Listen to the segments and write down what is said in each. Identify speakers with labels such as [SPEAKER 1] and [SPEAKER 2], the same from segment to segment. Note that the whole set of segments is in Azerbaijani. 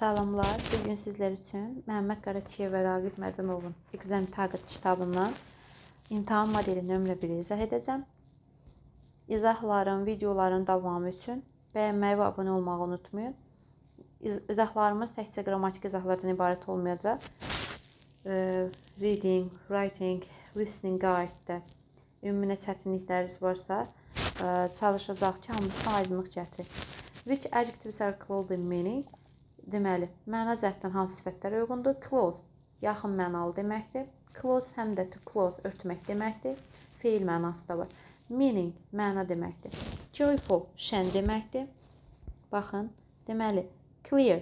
[SPEAKER 1] Salamlar. Bugün sizler üçün Məhəmməd Qaraçiyev və Raqib Mərdanovun Exam Target kitabından imtahan modeli nömrə 1-i izah edəcəm. İzahların, videoların davamı üçün bəyənməyi və abunə olmağı unutmayın. İzahlarımız təkcə qrammatik izahlardan ibarət olmayacaq. Reading, writing, listening guide-də ümumi çətinlikləriniz varsa çalışacaq ki, hamısına aydınlıq gətirir. Which adjectives are close in meaning? Deməli, məna cəhətdən hansı sifətlərə uyğundur? Close, yaxın mənalı deməkdir. Close həm də to close, örtmək deməkdir. Feil mənası da var. Meaning, məna deməkdir. Joyful, şən deməkdir. Baxın, deməli, clear,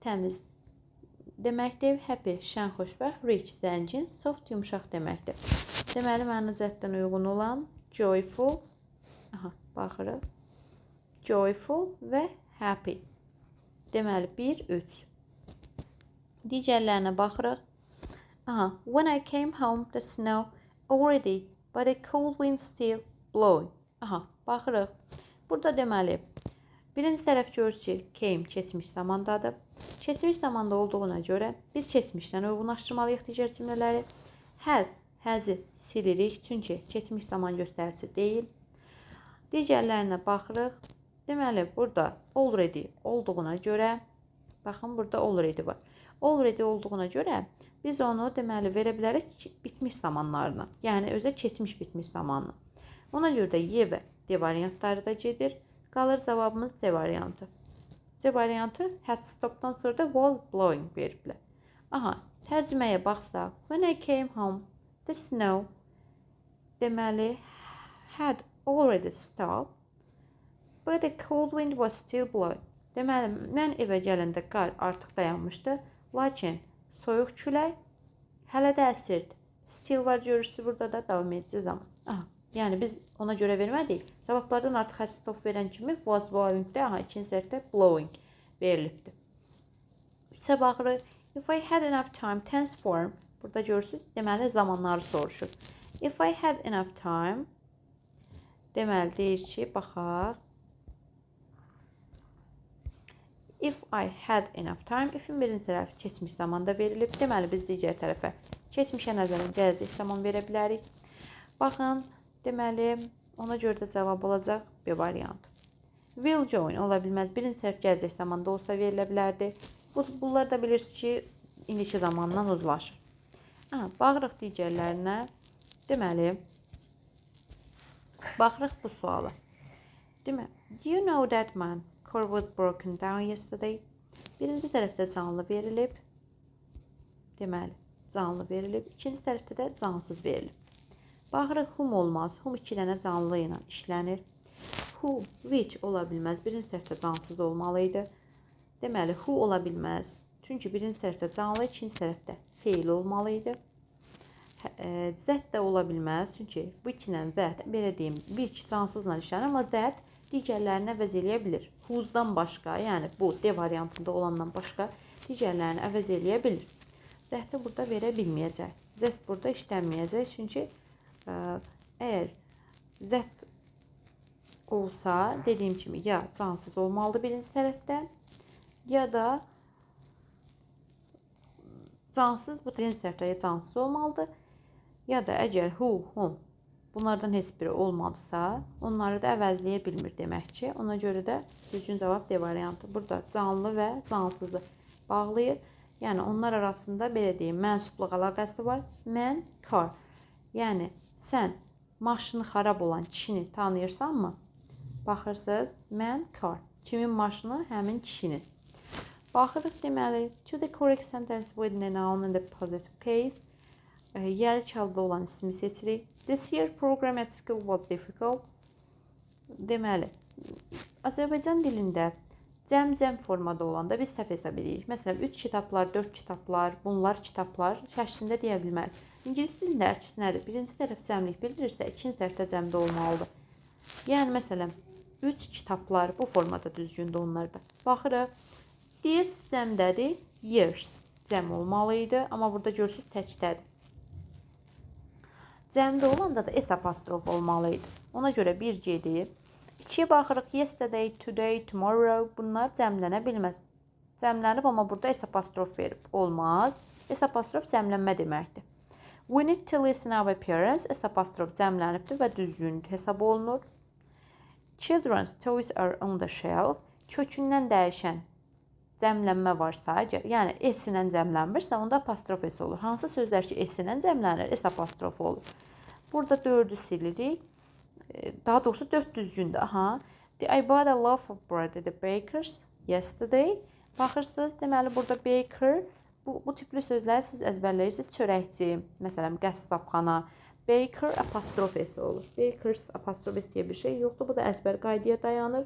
[SPEAKER 1] təmiz deməkdir. Happy, şən, xoşbəxt. Rich, zəngin. Soft, yumşaq deməkdir. Deməli, məna cəhətdən uyğun olan joyful, baxırıq. Joyful və happy. Deməli, 1, 3. Digərlərinə baxırıq. When I came home, the snow already, but a cold wind still blowing. Baxırıq. Burada deməli, birinci tərəf görürüz ki, came keçmiş zamandadır. Keçmiş zamanda olduğuna görə biz keçmişdən uyğunlaşdırmalıyıq digər cümlələri. Həzi silirik, çünki keçmiş zaman göstərici deyil. Digərlərinə baxırıq. Deməli, burada already olduğuna görə, baxın, burada already var. Already olduğuna görə biz onu deməli verə bilərik bitmiş zamanlarına. Yəni, özə keçmiş bitmiş zamanına. Ona görə də Y və D variantları da gedir. Qalır cavabımız C variantı. C variantı had stopdan sonra da was blowing veriblər. Tərcüməyə baxsaq. When I came home, the snow deməli had already stopped. But the cold wind was still blowing. Deməli, mən evə gələndə qar artıq dayanmışdı. Lakin soyuq külək hələ də əsirdi. Still var görürsünüz burada da davam edici zaman. Yəni biz ona görə vermədik. Cavablardan artıq had stop verən kimi was blowing-də, ikinci tərəfdə blowing verilibdir. 3-ə baxırıq. If I had enough time, tense form. Burada görürsünüz, deməli zamanları soruşur. If I had enough time, deməli deyir ki, baxaq. If I had enough time, ifin birinci tərəfi keçmiş zamanda verilib. Deməli, biz digər tərəfə keçmişə nəzərən gələcək zaman verə bilərik. Baxın, deməli, ona görə də cavab olacaq B variantı. Will join ola bilməz. Birinci tərəf gələcək zamanda olsa verilə bilərdi. Bunlar da bilirsiniz ki, indiki zamandan uzlaşır. Baxırıq digərlərinə. Deməli, baxırıq bu suala. Deməli, do you know that man? Car was broken down yesterday. Birinci tərəfdə canlı verilib. Deməli, canlı verilib. İkinci tərəfdə də cansız verilib. Baxırıq, whom olmaz. Whom 2 dənə canlı ilə işlənir. Who, which ola bilməz. Birinci tərəfdə cansız olmalıydı. Deməli, who ola bilməz. Çünki birinci tərəfdə canlı, ikinci tərəfdə feil olmalıydı. Zət də ola bilməz. Çünki bu 2 ilə zət, belə deyim, which cansızla işlənir, amma zət digərlərini əvəz eləyə bilir. Who's-dan başqa, yəni bu D variantında olandan başqa digərlərini əvəz eləyə bilir. Zəti burada verə bilməyəcək. Zət burada işlənməyəcək. Çünki əgər zət olsa, dediyim kimi, ya cansız olmalıdır birinci tərəfdə, ya da cansız bu birinci tərəfdə ya cansız olmalıdır, ya da əgər who, whom bunlardan heç biri olmadısa, onları da əvəzləyə bilmir demək ki. Ona görə də düzgün cavab D variantı. Burada canlı və cansızı bağlayır. Yəni, onlar arasında, belə deyim, mənsubluq əlaqəsi var. Mən, car. Yəni, sən maşını xarab olan kişini tanıyırsanmı? Baxırsınız, mən, car. Kimin maşını? Həmin kişinin. Baxırıq, deməli, to the correct sentence with the noun in the positive case. Yəlik halda olan ismi seçirik. This year program at school was difficult. Deməli, Azərbaycan dilində cəm formada olanda biz səhv hesab edirik. Məsələn, 3 kitablar, 4 kitablar, bunlar kitablar şəklində deyə bilmərik. İngilis dilində əksinədir. Birinci tərəf cəmlik bildirirsə, ikinci tərəfdə cəmdə olmalıdır. Yəni, məsələn, 3 kitablar bu formada düzgündür onlarda. Baxırıq, this cəmdədir, years cəm olmalıydı, amma burada görürsünüz təkdədir. Cəmdə olanda da S apostrof olmalıydı. Ona görə 1 gedir. 2-yə baxırıq. Yesterday, today, tomorrow. Bunlar cəmlənə bilməz. Cəmlənib, amma burada S apostrof verib. Olmaz. S apostrof cəmlənmə deməkdir. We need to listen our parents. S apostrof cəmlənibdir və düzgün hesab olunur. Children's toys are on the shelf. Kökündən dəyişən cəmlənmə varsa, yəni S ilə cəmlənmirsə, onda apostrof S olur. Hansı sözlər ki, S ilə cəmlənir, S apostrof olur. Burada 4-ü silirik. Daha doğrusu 4 düzgündür. Aha. I bought a loaf of bread at the baker's yesterday. Baxırsınız, deməli burada baker, bu tipli sözləri siz əzbərləyirsiniz. Çörəkçi, məsələn, qəssabxana. Baker apostrof S olur. Baker's apostrof S deyə bir şey yoxdur. Bu da əzbər qaydaya dayanır.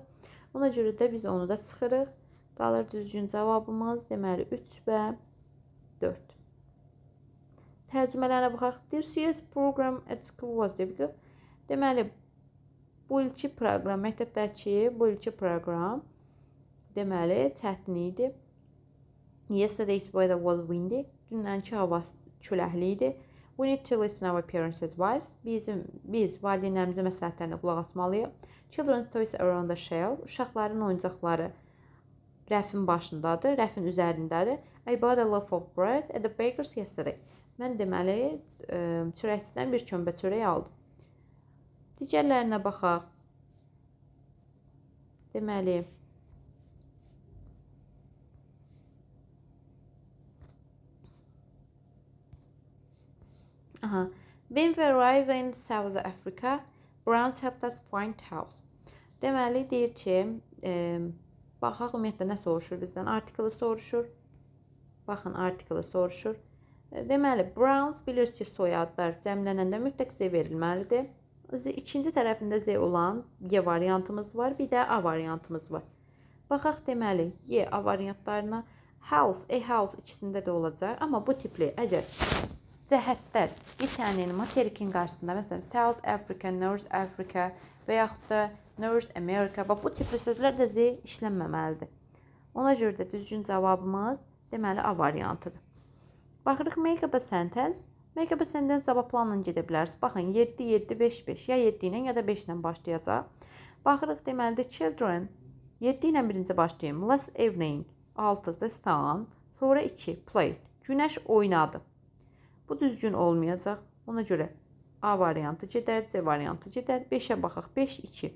[SPEAKER 1] Ona görə də biz onu da çıxırıq. Qalır düzgün cavabımız, deməli 3 və 4. Tərcümələrə baxaq. This year's program at school was difficult. Deməli, bu ilki proqram, məktəbdəki bu ilki proqram deməli çətin idi. Yesterday's weather was windy. Dünənki hava küləkli idi. We need to listen our parents' advice. Biz valideynlərimizin məsləhətlərinə qulaq asmalıyıq. Children's toys are on the shelf. Uşaqların oyuncaqları rəfin başındadır, rəfin üzərindədir. I bought a loaf of bread at the baker's yesterday. Mən deməli çörəkçidən bir kömbə çörək aldım. Digərlərinə baxaq. Deməli when we arrived in South Africa, Browns helped us find house. Deməli deyir ki, baxaq ümumiyyətlə nə soruşur bizdən? Artiklı soruşur. Baxın, artiklı soruşur. Deməli, Browns bilirsiniz ki, soyadlar cəmlənəndə mütləq Z verilməlidir. İkinci tərəfində Z olan Y variantımız var, bir də A variantımız var. Baxaq, deməli, Y A variantlarına house, house ikisində də olacaq. Amma bu tipli, əgər cəhətlər qitənin, materikin qarşısında, məsələn, South Africa, North Africa və yaxud da North America, bu tipli sözlər də Z işlənməməlidir. Ona görə də düzgün cavabımız deməli A variantıdır. Baxırıq, make up a sentence. Make up a sentence cavablarla gedə bilərsiniz. Baxın, 7, 7, 5, 5. Ya 7 ilə, ya da 5 ilə başlayacaq. Baxırıq, deməli də children. 7 ilə birinci başlayayım. Last evening. 6, the sun. Sonra 2, played. Günəş oynadı. Bu düzgün olmayacaq. Ona görə A variantı gedər, C variantı gedər. 5-ə baxaq. 5, 2.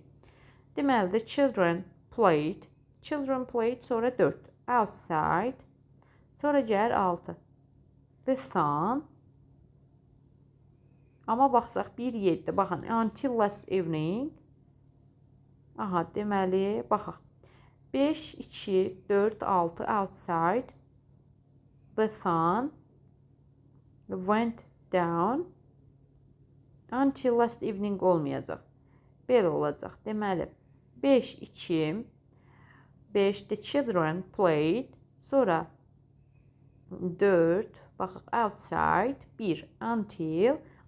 [SPEAKER 1] Deməli də children played. Children played, sonra 4. Outside. Sonra gəlir 6. The sun. Amma baxsaq 1, 7. Baxın, until last evening. Aha, deməli, baxaq. 5, 2, 4, 6. Outside. The sun went down until last evening olmayacaq. Belə olacaq. Deməli, 5, 2, 5, the children played, sonra 4, baxaq, outside, 1,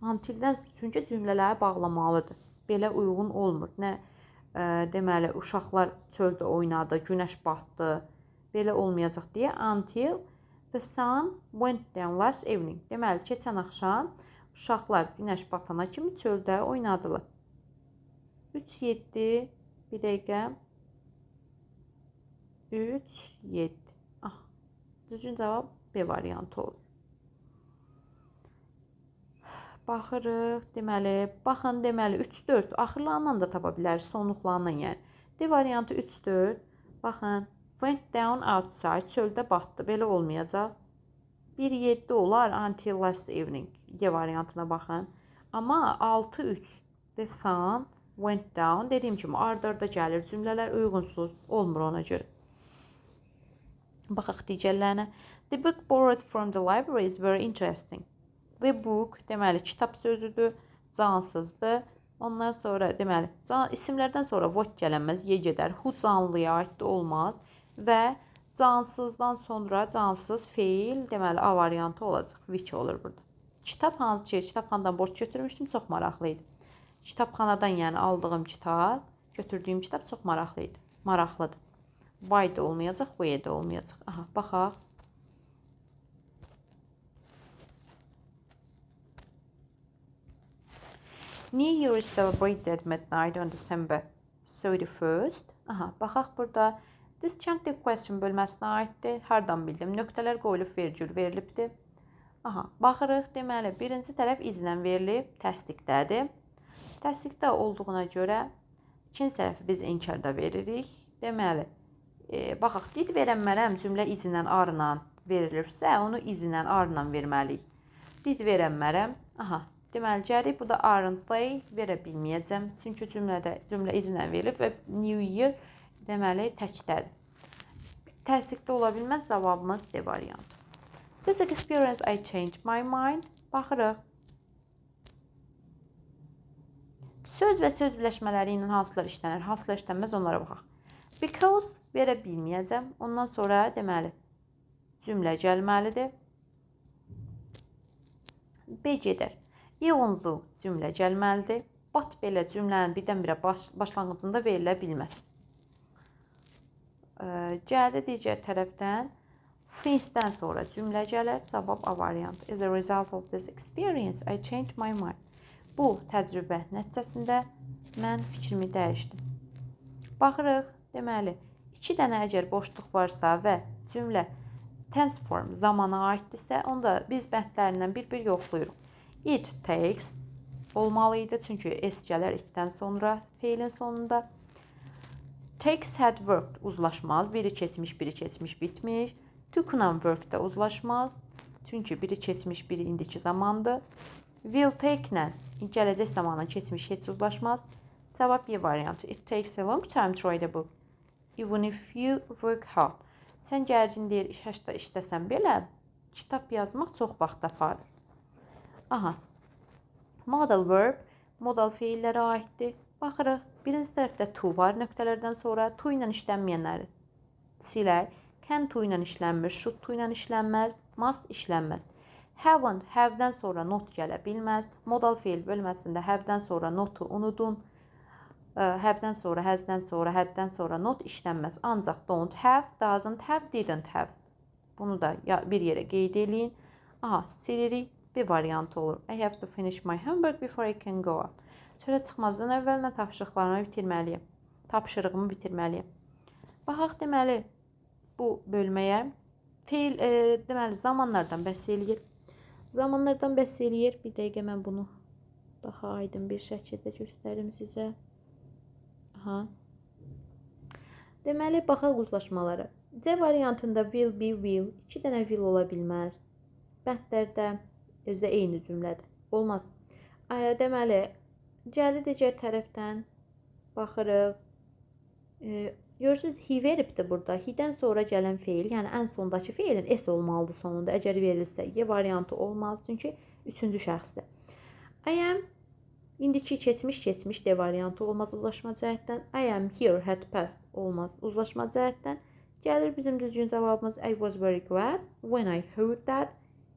[SPEAKER 1] until-dən çünki cümlələri bağlamalıdır. Belə uyğun olmur. Nə, deməli, uşaqlar çöldə oynadı, günəş batdı, belə olmayacaq deyə, until the sun went down last evening. Deməli, keçən axşam uşaqlar günəş batana kimi çöldə oynadılar. 3, 7, bir dəqiqə. 3, 7. Düzgün cavab B variantı olur. Baxırıq, deməli, baxın, deməli, 3, 4. Axırlarla da tapa bilərik, sonluqlarla yəni. D variantı 3, 4. Baxın. Went down outside, çöldə batdı, belə olmayacaq. 1, 7 olar, until last evening. Y variantına baxın. Amma 6, 3. The sun went down. Dediyim kimi, ard-arda gəlir. Cümlələr uyğunsuz olmur ona görə. Baxaq digərlərinə. The book borrowed from the library is very interesting. The book, deməli, kitab sözüdür, cansızdır. Ondan sonra, deməli, isimlərdən sonra what gələnməz, Y gedər. Who canlıya aiddir, olmaz. Və cansızdan sonra cansız feil, deməli, A variantı olacaq. Which olur burada. Kitab hansı ki, kitabxanadan borc götürmüşdüm, çox maraqlı idi. Kitabxanadan, yəni aldığım kitab, götürdüyüm kitab çox maraqlı idi. Maraqlıdır. By də olmayacaq, bu də olmayacaq. Aha, baxaq. New Year is celebrated at midnight on December 31st. Aha, baxaq burada Disjunctive question bölməsinə aiddir. Hardan bildim? Nöqtələr qoyulub vergül verilibdir. Aha, baxırıq. Deməli, birinci tərəf izlə verilib, təsdiqdədir. Təsdiqdə olduğuna görə ikinci tərəfi biz inkarda veririk. Deməli, baxaq, did verənmərəm cümlə izlə arla verilirsə, onu izlə arla verməliyik. Did verənmərəm. Aha, deməli, gərik. Bu da aren't they verə bilməyəcəm. Çünki cümlə izlə verilib və New Year deməli təkdədir. Təsdiqdə ola bilməz, cavabımız D variantı. This experience I changed my mind. Baxırıq. Söz və söz birləşmələri ilə hansılar işlənir, hansılar işlənməz onlara baxaq. Because verə bilməyəcəm. Ondan sonra deməli cümlə gəlməlidir. B gedər. Even though cümlə gəlməlidir. But belə cümlənin birdən-birə başlanğıcında verilə bilməz. Gəldi digər tərəfdən since-dən sonra cümlə gələr. Cavab A variantı. As a result of this experience, I changed my mind. Bu təcrübə nəticəsində mən fikrimi dəyişdim. Baxırıq. Deməli, 2 dənə əgər boşluq varsa və cümlə tense form zamana aiddirsə, onda biz bəndlərindən bir-bir yoxlayırıq. It takes olmalı idi, çünki S gələr itdən sonra feilin sonunda. Takes had worked uzlaşmaz. Biri keçmiş, biri keçmiş, bitmiş. Took-la worked da uzlaşmaz. Çünki biri keçmiş, biri indiki zamandır. Will take-lə gələcək zamanla keçmiş heç uzlaşmaz. Cavab B variantı. It takes a long time to write a book. Even if you work hard. Sən gərgin deyil, işləsən belə, kitab yazmaq çox vaxt aparır. Aha. Modal verb, modal feillərə aiddir. Baxırıq, birinci tərəfdə to var, nöqtələrdən sonra to ilə işlənməyənləri silək. Can to ilə işlənmir, should to ilə işlənməz, must işlənməz. Haven't, have-dən sonra not gələ bilməz. Modal feil bölməsində have-dən sonra notu unudun. Have-dən sonra, has-dən sonra, had-dən sonra not işlənməz. Ancaq don't have, doesn't have, didn't have. Bunu da bir yerə qeyd edin. Aha, silirik. Bir variantı olur. I have to finish my homework before I can go out. Çölə çıxmazdan əvvəl mən tapşırıqlarımı bitirməliyəm. Tapşırığımı bitirməliyəm. Baxaq, deməli, bu bölməyə feil, deməli, zamanlardan bəhs eləyir. Zamanlardan bəhs eləyir. Bir dəqiqə mən bunu daha aydın bir şəkildə göstərim sizə. Aha. Deməli, baxaq uzlaşmalara. C variantında will be will. 2 dənə will ola bilməz. Bəndlərdə özdə eyni cümlədir. Olmaz. Deməli, gəli digər tərəfdən baxırıq. Görürsünüz, he veribdir burada. He-dən sonra gələn feil, yəni ən sondakı feilin S olmalıdır sonunda. Əgər verilirsə, Y variantı olmaz, çünki 3-cü şəxsdir. I am, indiki keçmiş, D variantı olmaz uzlaşma cəhətdən. I am here, had passed olmaz uzlaşma cəhətdən. Gəlir bizim düzgün cavabımız I was very glad when I heard that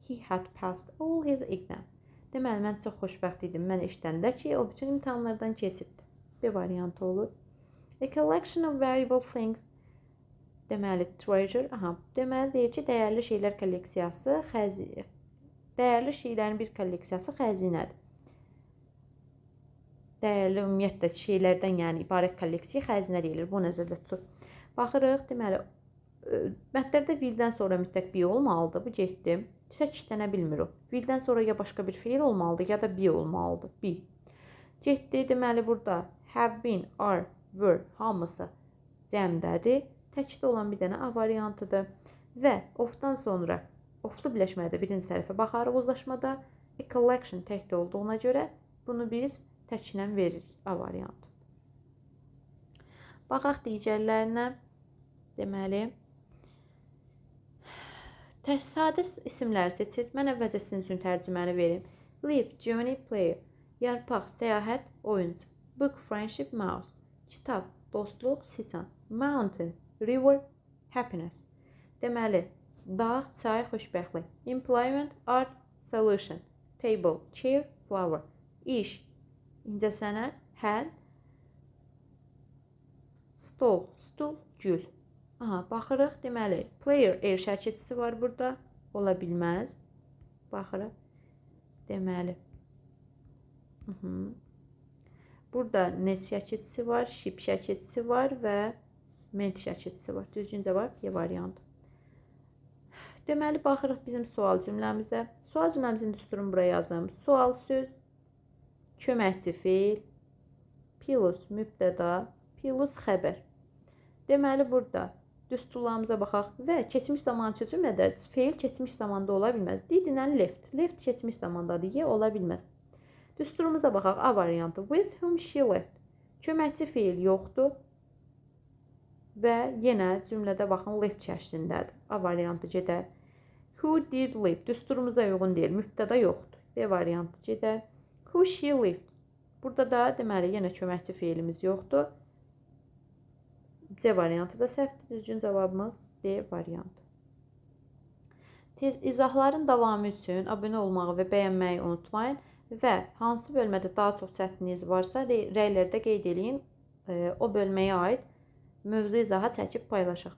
[SPEAKER 1] he had passed all his exams. Deməli, mən çox xoşbəxt idim. Mən eşidəndə ki, o bütün imtahanlardan keçibdi. B variantı olur. A collection of valuable things. Deməli, treasure. Aha, deməli, deyir ki, dəyərli şeylər kolleksiyası, dəyərli şeylərin bir kolleksiyası xəzinədir. Dəyərli ümumiyyətlə şeylərdən, yəni ibarət kolleksiya xəzinə deyilir. Bu nəzərdə tutulur. Baxırıq, deməli, bəndlərdə will-dən sonra mütləq be olmalıdır. Bu getdi. Çəkişlənə bilmir o. Will-dən sonra ya başqa bir feil olmalıdır, ya da be olmalıdır. Be. Getdi, deməli, burada have been, are, were hamısı cəmdədir. Təkdə olan bir dənə A variantıdır. Və of-dan sonra, oflu birləşmədə birinci tərəfə baxarıq uzlaşmada. A collection təkdə olduğuna görə bunu biz təklə veririk. A variantı. Baxaq digərlərinə. Deməli, sadə isimləri seçir. Mən əvvəlcə sizin üçün tərcüməni verim. Leaf, journey, player. Yarpaq, səyahət, oyuncu. Book, friendship, mouse. Kitab, dostluq, siçan. Mountain, river, happiness. Deməli, dağ, çay, xoşbəxtlik. Employment, art, solution. Table, chair, flower. İş, incəsənət, həll. Stol, stul, gül. Aha, baxırıq, deməli, player, şəkilçisi var burada, ola bilməz. Baxırıq, deməli, burada nes şəkilçisi var, ship şəkilçisi var və ment şəkilçisi var. Düzgün cavab Y variantı. Deməli, baxırıq bizim sual cümləmizə. Sual cümləmizin düsturunu buraya yazım. Sual söz, köməkçi feil, plus mübtəda, plus xəbər. Deməli, burada düsturlarımıza baxaq və keçmiş zamançı cümlədə feil keçmiş zamanda ola bilməz. Didinən left. Left keçmiş zamandadır. Y ola bilməz. Düsturumuza baxaq. A variantı. With whom she left. Köməkçi feil yoxdur. Və yenə cümlədə baxın left şəklindədir. A variantı gedər. Who did live. Düsturumuza uyğun deyil. Mübtəda yoxdur. B variantı gedər. Who she lived. Burada da deməli yenə köməkçi feilimiz yoxdur. C variantı da səhvdir. Düzgün cavabımız D variantı. Tez izahların davamı üçün abunə olmağı və bəyənməyi unutmayın və hansı bölmədə daha çox çətinliyiniz varsa rəylərdə qeyd edin. O bölməyə aid mövzu izaha çəkib paylaşaq.